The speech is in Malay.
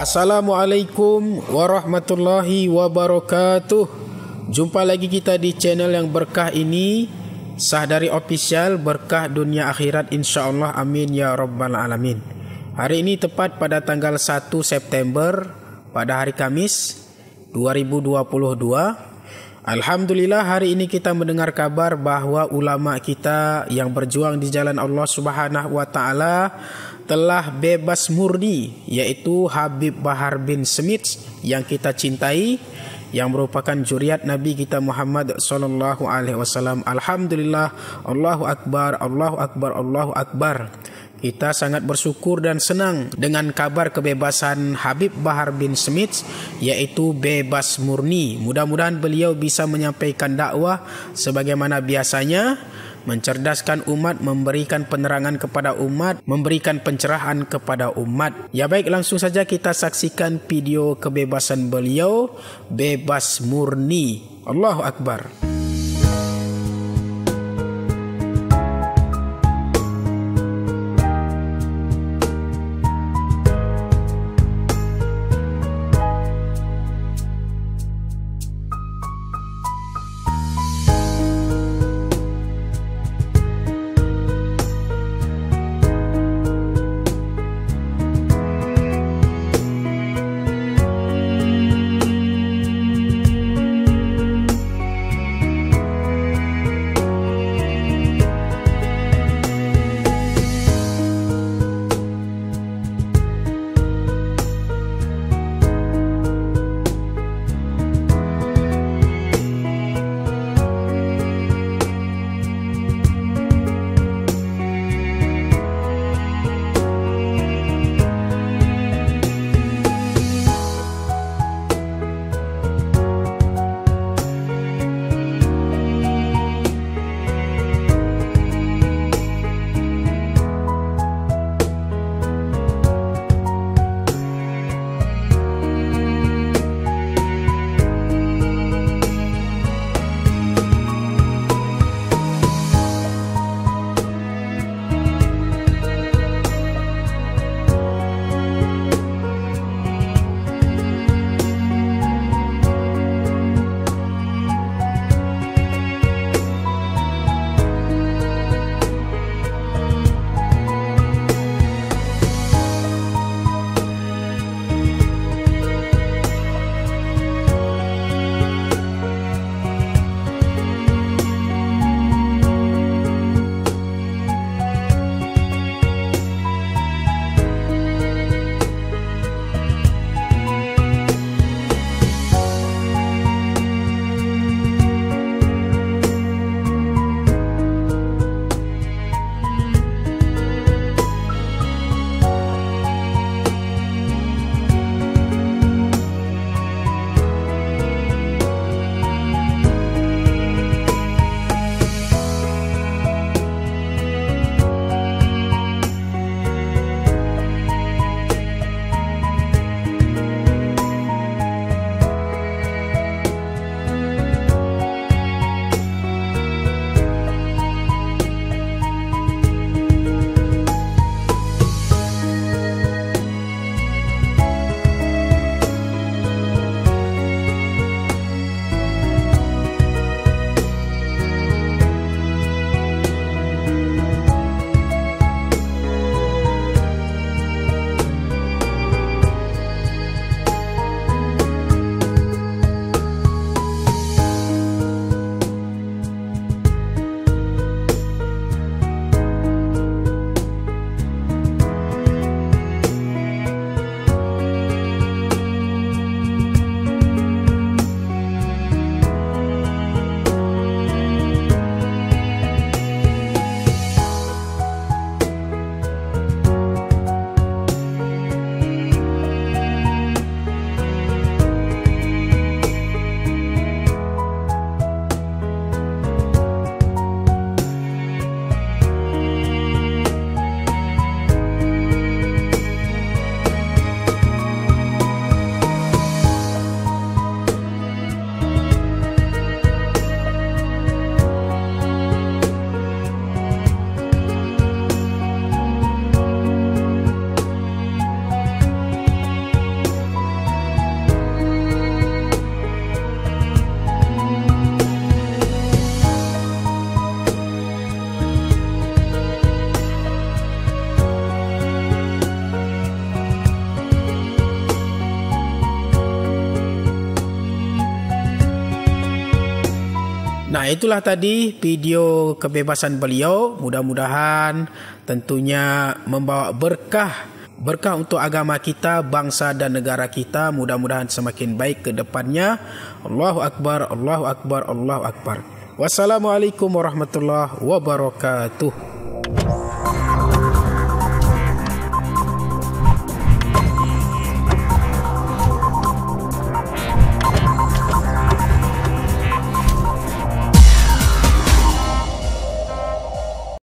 Assalamualaikum warahmatullahi wabarakatuh. Jumpa lagi kita di channel yang berkah ini, Sahdari Official, berkah dunia akhirat insyaAllah, amin ya rabbal alamin. Hari ini tepat pada tanggal 1 September pada hari Kamis 2022. Alhamdulillah, hari ini kita mendengar kabar bahwa ulama kita yang berjuang di jalan Allah Subhanahu wa taala telah bebas murni, yaitu Habib Bahar bin Smith yang kita cintai, yang merupakan zuriat Nabi kita Muhammad sallallahu alaihi wasallam. Alhamdulillah, Allahu akbar, Allahu akbar, Allahu akbar. Kita sangat bersyukur dan senang dengan kabar kebebasan Habib Bahar bin Smith, yaitu bebas murni. Mudah-mudahan beliau bisa menyampaikan dakwah sebagaimana biasanya, mencerdaskan umat, memberikan penerangan kepada umat, memberikan pencerahan kepada umat. Ya baik, langsung saja kita saksikan video kebebasan beliau, bebas murni. Allahu akbar. Nah, itulah tadi video kebebasan beliau. Mudah-mudahan tentunya membawa berkah untuk agama kita, bangsa dan negara kita. Mudah-mudahan semakin baik ke depannya. Allahu Akbar, Allahu Akbar, Allahu Akbar. Wassalamualaikum warahmatullahi wabarakatuh.